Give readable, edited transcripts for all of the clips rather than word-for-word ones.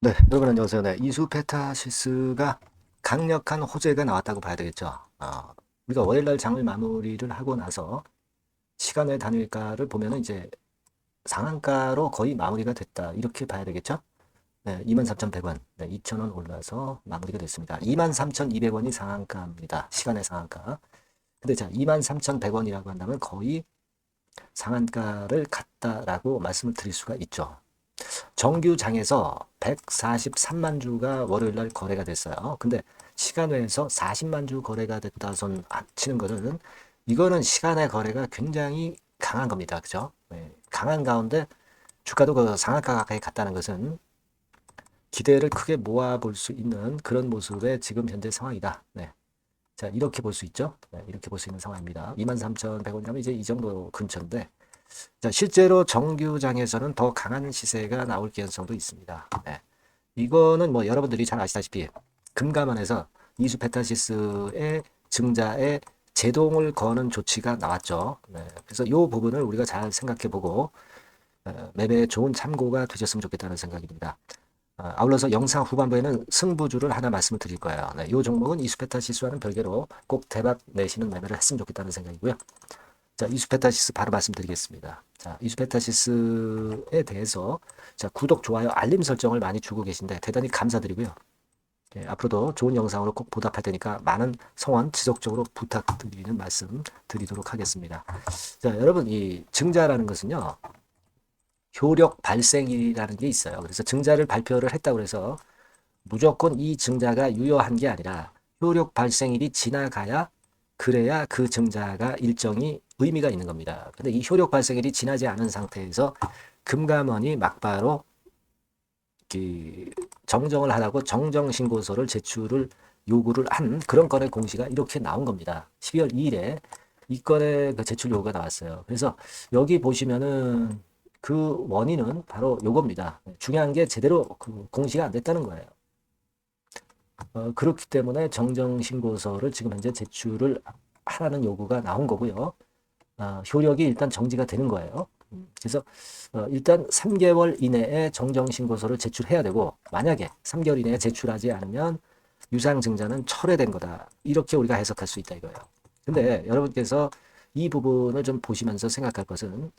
네, 여러분 안녕하세요. 네, 이수페타시스가 강력한 호재가 나왔다고 봐야 되겠죠. 우리가 월요일날 장을 마무리를 하고 나서 시간의 단일가를 보면은 이제 상한가로 거의 마무리가 됐다. 이렇게 봐야 되겠죠. 네, 23,100원. 네, 2,000원 올라서 마무리가 됐습니다. 23,200원이 상한가입니다. 시간의 상한가. 근데 자, 23,100원이라고 한다면 거의 상한가를 갔다라고 말씀을 드릴 수가 있죠. 정규장에서 143만 주가 월요일 날 거래가 됐어요. 근데 시간외에서 40만 주 거래가 됐다 손 치는 것은 이거는 시간의 거래가 굉장히 강한 겁니다. 그죠? 네, 강한 가운데 주가도 그 상한가 가까이 갔다는 것은 기대를 크게 모아볼 수 있는 그런 모습의 지금 현재 상황이다. 네. 자, 이렇게 볼 수 있죠? 네, 이렇게 볼 수 있는 상황입니다. 23,100원이면 이제 이 정도 근처인데 자, 실제로 정규장에서는 더 강한 시세가 나올 가능성도 있습니다. 네. 이거는 뭐 여러분들이 잘 아시다시피 금감원에서 이수페타시스의 증자에 제동을 거는 조치가 나왔죠. 네. 그래서 이 부분을 우리가 잘 생각해보고 매매에 좋은 참고가 되셨으면 좋겠다는 생각입니다. 아울러서 영상 후반부에는 승부주를 하나 말씀을 드릴 거예요. 네. 이 종목은 이수페타시스와는 별개로 꼭 대박 내시는 매매를 했으면 좋겠다는 생각이고요. 자, 이수페타시스 바로 말씀드리겠습니다. 자, 이수페타시스에 대해서 자, 구독, 좋아요, 알림 설정을 많이 주고 계신데 대단히 감사드리고요. 예, 앞으로도 좋은 영상으로 꼭 보답할 테니까 많은 성원 지속적으로 부탁드리는 말씀 드리도록 하겠습니다. 자, 여러분 이 증자라는 것은요. 효력 발생일이라는 게 있어요. 그래서 증자를 발표를 했다고 해서 무조건 이 증자가 유효한 게 아니라 효력 발생일이 지나가야 그래야 그 증자가 일정이 의미가 있는 겁니다. 근데 이 효력 발생일이 지나지 않은 상태에서 금감원이 막바로 그 정정을 하라고 정정신고서를 제출을 요구를 한 그런 건의 공시가 이렇게 나온 겁니다. 12월 2일에 이 건의 그 제출 요구가 나왔어요. 그래서 여기 보시면은 그 원인은 바로 요겁니다. 중요한 게 제대로 그 공시가 안 됐다는 거예요. 그렇기 때문에 정정신고서를 지금 현재 제출을 하라는 요구가 나온 거고요. 효력이 일단 정지가 되는 거예요. 그래서 일단 3개월 이내에 정정신고서를 제출해야 되고 만약에 3개월 이내에 제출하지 않으면 유상증자는 철회된 거다. 이렇게 우리가 해석할 수 있다 이거예요. 근데 여러분께서 이 부분을 좀 보시면서 생각할 것은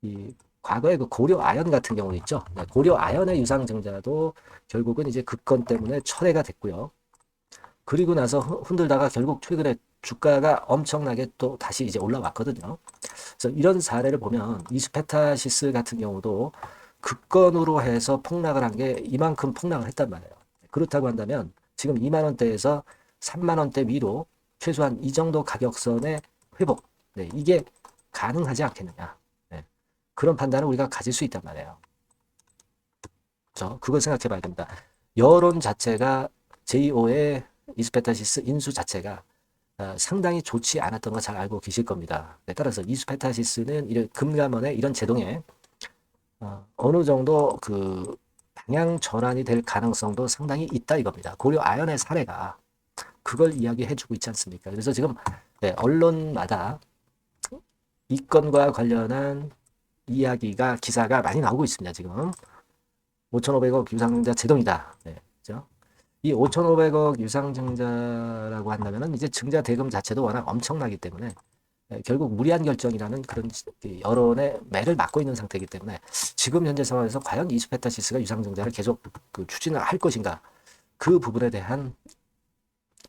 이 과거에 그 고려 아연 같은 경우 있죠. 네, 고려 아연의 유상증자도 결국은 이제 그 건 때문에 철회가 됐고요. 그리고 나서 흔들다가 결국 최근에 주가가 엄청나게 또 다시 이제 올라왔거든요. 그래서 이런 사례를 보면 이스페타시스 같은 경우도 급건으로 해서 폭락을 한 게 이만큼 폭락을 했단 말이에요. 그렇다고 한다면 지금 2만 원대에서 3만 원대 위로 최소한 이 정도 가격선의 회복, 네, 이게 가능하지 않겠느냐. 네, 그런 판단을 우리가 가질 수 있단 말이에요. 그렇죠? 그걸 생각해 봐야 됩니다. 여론 자체가 JO의 이스페타시스 인수 자체가 상당히 좋지 않았던 거 잘 알고 계실 겁니다. 네, 따라서 이스페타시스는 이런 금감원의 이런 제동에 어느 정도 그 방향 전환이 될 가능성도 상당히 있다 이겁니다. 고려 아연의 사례가 그걸 이야기해주고 있지 않습니까? 그래서 지금 네, 언론마다 이 건과 관련한 이야기가 기사가 많이 나오고 있습니다. 지금 5,500억 유상증자 제동이다. 네, 그죠? 이 5,500억 유상증자라고 한다면은 이제 증자 대금 자체도 워낙 엄청나기 때문에 결국 무리한 결정이라는 그런 여론의 매를 맞고 있는 상태이기 때문에 지금 현재 상황에서 과연 이스페타시스가 유상증자를 계속 그 추진을 할 것인가 그 부분에 대한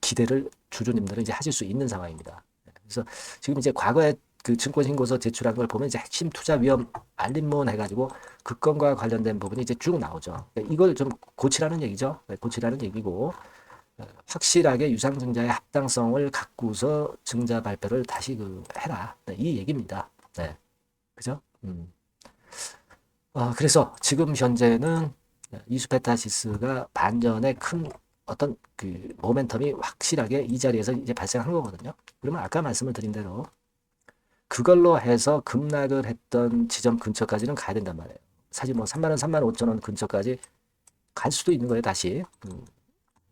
기대를 주주님들은 이제 하실 수 있는 상황입니다. 그래서 지금 이제 과거에 그 증권신고서 제출한 걸 보면 이제 핵심 투자 위험 알림문 해가지고 그 건과 관련된 부분이 이제 쭉 나오죠. 그러니까 이걸 좀 고치라는 얘기죠. 고치라는 얘기고 확실하게 유상증자의 합당성을 갖고서 증자 발표를 다시 그 해라. 네, 이 얘기입니다. 네, 그죠? 그래서 지금 현재는 이수페타시스가 반전의 큰 어떤 그 모멘텀이 확실하게 이 자리에서 이제 발생한 거거든요. 그러면 아까 말씀을 드린 대로 그걸로 해서 급락을 했던 지점 근처까지는 가야 된단 말이에요. 사실 뭐 3만 원, 3만 5천 원 근처까지 갈 수도 있는 거예요, 다시.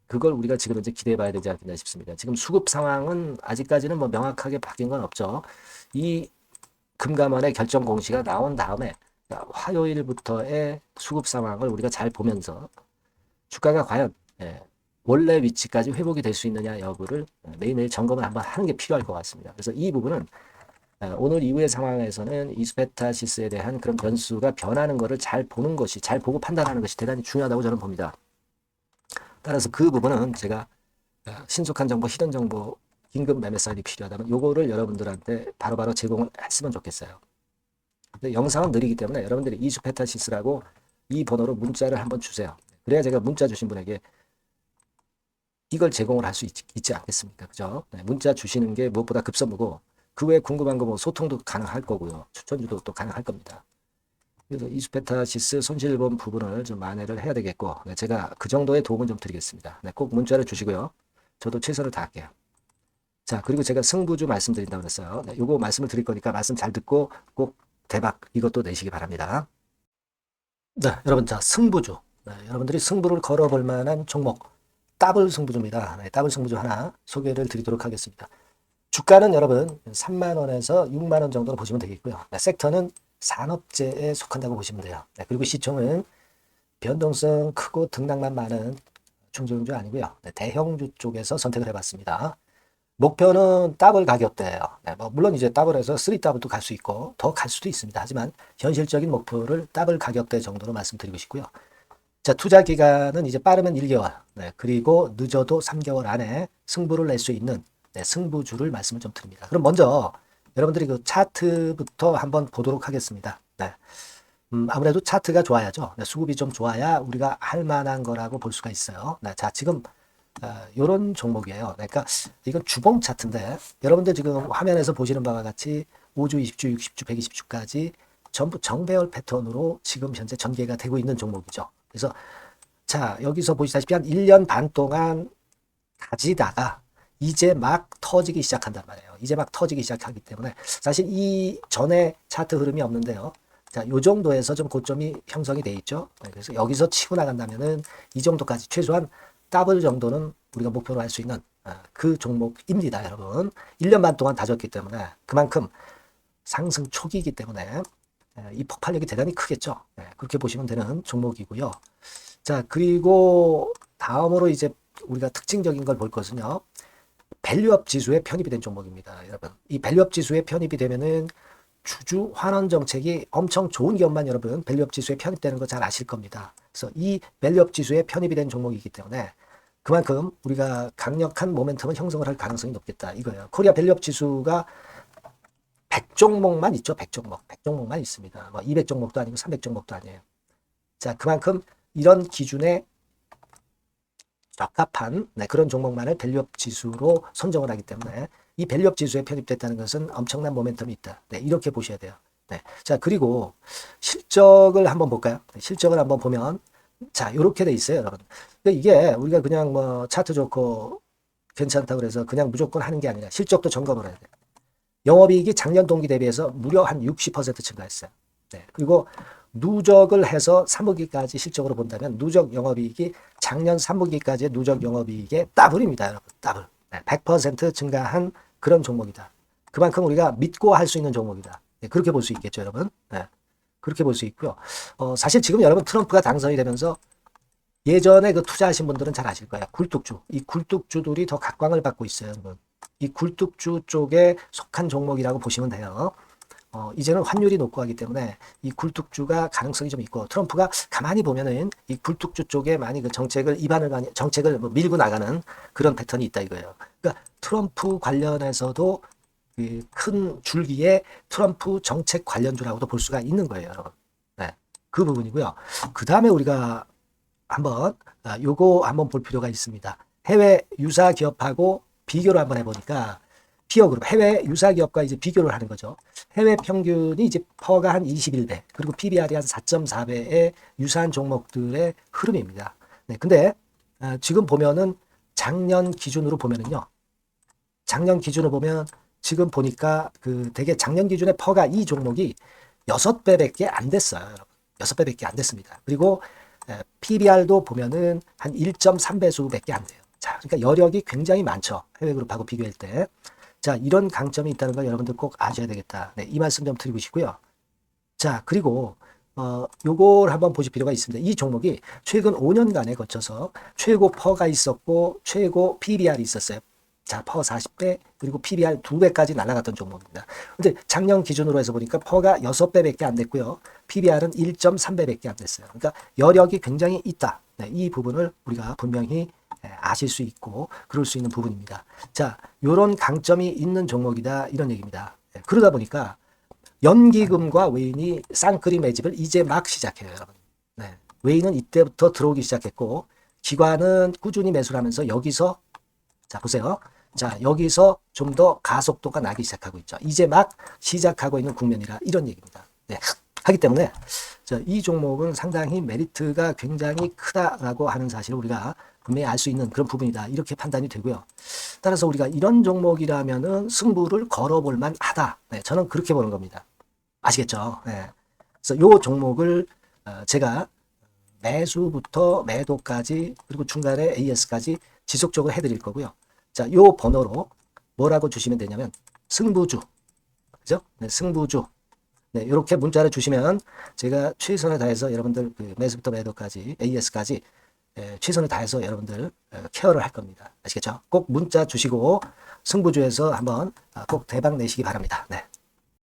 그걸 우리가 지금 이제 기대해 봐야 되지 않겠나 싶습니다. 지금 수급 상황은 아직까지는 뭐 명확하게 바뀐 건 없죠. 이 금감원의 결정 공시가 나온 다음에 화요일부터의 수급 상황을 우리가 잘 보면서 주가가 과연 원래 위치까지 회복이 될 수 있느냐 여부를 매일매일 점검을 한번 하는 게 필요할 것 같습니다. 그래서 이 부분은 오늘 이후의 상황에서는 이수페타시스에 대한 그런 변수가 변하는 것을 잘 보는 것이, 잘 보고 판단하는 것이 대단히 중요하다고 저는 봅니다. 따라서 그 부분은 제가 신속한 정보, 히든 정보, 긴급 매매 사인이 필요하다면 요거를 여러분들한테 바로바로 제공을 했으면 좋겠어요. 근데 영상은 느리기 때문에 여러분들이 이수페타시스라고 이 번호로 문자를 한번 주세요. 그래야 제가 문자 주신 분에게 이걸 제공을 할 수 있지 않겠습니까? 그죠? 문자 주시는 게 무엇보다 급선무고, 그 외에 궁금한 거 뭐 소통도 가능할 거고요. 추천주도 또 가능할 겁니다. 그래서 이수페타시스 손실본 부분을 좀 만회를 해야 되겠고, 제가 그 정도의 도움을 좀 드리겠습니다. 꼭 문자를 주시고요. 저도 최선을 다할게요. 자, 그리고 제가 승부주 말씀드린다고 그랬어요. 요거 말씀을 드릴 거니까 말씀 잘 듣고 꼭 대박 이것도 내시기 바랍니다. 네, 여러분, 자, 승부주. 여러분들이 승부를 걸어볼 만한 종목, 더블 승부주입니다. 더블 승부주 하나 소개를 드리도록 하겠습니다. 주가는 여러분 3만원에서 6만원 정도로 보시면 되겠고요. 섹터는 산업재에 속한다고 보시면 돼요. 그리고 시총은 변동성 크고 등락만 많은 중소형주 아니고요. 대형주 쪽에서 선택을 해봤습니다. 목표는 더블 가격대예요. 물론 이제 더블에서 3더블도 갈 수 있고 더 갈 수도 있습니다. 하지만 현실적인 목표를 더블 가격대 정도로 말씀드리고 싶고요. 자, 투자 기간은 이제 빠르면 1개월, 그리고 늦어도 3개월 안에 승부를 낼 수 있는 승부주를 말씀을 좀 드립니다. 그럼 먼저 여러분들이 그 차트부터 한번 보도록 하겠습니다. 아무래도 차트가 좋아야죠. 수급이 좀 좋아야 우리가 할 만한 거라고 볼 수가 있어요. 자, 지금 요런 종목이에요. 그러니까 이건 주봉 차트인데 여러분들 지금 화면에서 보시는 바와 같이 5주, 20주, 60주, 120주까지 전부 정배열 패턴으로 지금 현재 전개가 되고 있는 종목이죠. 그래서 자, 여기서 보시다시피 한 1년 반 동안 가지다가 이제 막 터지기 시작한단 말이에요. 이제 막 터지기 시작하기 때문에 사실 이 전에 차트 흐름이 없는데요. 자, 요 정도에서 좀 고점이 형성이 돼 있죠. 그래서 여기서 치고 나간다면은 이 정도까지 최소한 더블 정도는 우리가 목표로 할 수 있는 그 종목입니다, 여러분. 1년 반 동안 다졌기 때문에 그만큼 상승 초기이기 때문에 이 폭발력이 대단히 크겠죠. 그렇게 보시면 되는 종목이고요. 자, 그리고 다음으로 이제 우리가 특징적인 걸 볼 것은요. 밸류업 지수에 편입이 된 종목입니다, 여러분. 이 밸류업 지수에 편입이 되면은 주주 환원 정책이 엄청 좋은 기업만 여러분 밸류업 지수에 편입되는 거 잘 아실 겁니다. 그래서 이 밸류업 지수에 편입이 된 종목이기 때문에 그만큼 우리가 강력한 모멘텀을 형성을 할 가능성이 높겠다 이거예요. 코리아 밸류업 지수가 100종목만 있죠. 100종목. 100종목만 있습니다. 뭐 200종목도 아니고 300종목도 아니에요. 자, 그만큼 이런 기준에 적합한 그런 종목만을 밸류업 지수로 선정을 하기 때문에 이 밸류업 지수에 편입됐다는 것은 엄청난 모멘텀이 있다. 이렇게 보셔야 돼요. 자, 그리고 실적을 한번 볼까요? 실적을 한번 보면 자, 이렇게 돼 있어요, 여러분. 이게 우리가 그냥 뭐 차트 좋고 괜찮다고 그래서 그냥 무조건 하는 게 아니라 실적도 점검을 해야 돼요. 영업이익이 작년 동기 대비해서 무려 한 60% 증가했어요. 그리고 누적을 해서 3분기까지 실적으로 본다면 누적 영업이익이 작년 3분기까지의 누적 영업이익의 더블입니다, 여러분. 더블. 100% 증가한 그런 종목이다. 그만큼 우리가 믿고 할 수 있는 종목이다. 그렇게 볼 수 있겠죠, 여러분. 그렇게 볼 수 있고요. 사실 지금 여러분 트럼프가 당선이 되면서 예전에 그 투자하신 분들은 잘 아실 거예요. 굴뚝주. 이 굴뚝주들이 더 각광을 받고 있어요, 여러분. 이 굴뚝주 쪽에 속한 종목이라고 보시면 돼요. 이제는 환율이 높고 하기 때문에 이 굴뚝주가 가능성이 좀 있고 트럼프가 가만히 보면은 이 굴뚝주 쪽에 많이 그 정책을 정책을 뭐 밀고 나가는 그런 패턴이 있다 이거예요. 그러니까 트럼프 관련해서도 큰 줄기에 트럼프 정책 관련주라고도 볼 수가 있는 거예요, 여러분. 그 부분이고요. 그 다음에 우리가 한번 요거 한번 볼 필요가 있습니다. 해외 유사 기업하고 비교를 한번 해보니까 피어 그룹 해외 유사 기업과 이제 비교를 하는 거죠. 해외 평균이 이제 퍼가 한 21배, 그리고 PBR이 한 4.4배의 유사한 종목들의 흐름입니다. 근데 지금 보면은 작년 기준으로 보면은요. 작년 기준으로 보면 지금 보니까 그 되게 작년 기준에 퍼가 이 종목이 6배밖에 안 됐어요, 여러분. 6배밖에 안 됐습니다. 그리고 PBR도 보면은 한 1.3배수밖에 안 돼요. 자, 그러니까 여력이 굉장히 많죠. 해외 그룹하고 비교할 때. 자, 이런 강점이 있다는 걸 여러분들 꼭 아셔야 되겠다. 이 말씀 좀 드리고 싶고요. 자, 그리고 요걸 한번 보실 필요가 있습니다. 이 종목이 최근 5년간에 거쳐서 최고 퍼가 있었고 최고 PBR이 있었어요. 자, 퍼 40배 그리고 PBR 2배까지 날아갔던 종목입니다. 근데 작년 기준으로 해서 보니까 퍼가 6배밖에 안 됐고요. PBR은 1.3배밖에 안 됐어요. 그러니까 여력이 굉장히 있다. 네, 이 부분을 우리가 분명히 아실 수 있고 그럴 수 있는 부분입니다. 자, 요런 강점이 있는 종목이다 이런 얘기입니다. 네, 그러다 보니까 연기금과 외인이 쌍끌이 매집을 이제 막 시작해요, 여러분. 네, 외인은 이때부터 들어오기 시작했고 기관은 꾸준히 매수를 하면서 여기서 자 보세요. 자 여기서 좀 더 가속도가 나기 시작하고 있죠. 이제 막 시작하고 있는 국면이라 이런 얘기입니다. 네, 하기 때문에 자, 이 종목은 상당히 메리트가 굉장히 크다라고 하는 사실을 우리가 분명히 알 수 있는 그런 부분이다. 이렇게 판단이 되고요. 따라서 우리가 이런 종목이라면은 승부를 걸어볼 만하다. 네, 저는 그렇게 보는 겁니다. 아시겠죠? 네. 그래서 요 종목을 제가 매수부터 매도까지 그리고 중간에 AS까지 지속적으로 해드릴 거고요. 자, 요 번호로 뭐라고 주시면 되냐면 승부주, 그죠? 네, 승부주. 네, 이렇게 문자를 주시면 제가 최선을 다해서 여러분들 그 매수부터 매도까지 AS까지 최선을 다해서 여러분들 케어를 할 겁니다. 아시겠죠? 꼭 문자 주시고 승부주에서 한번 꼭 대박 내시기 바랍니다. 네.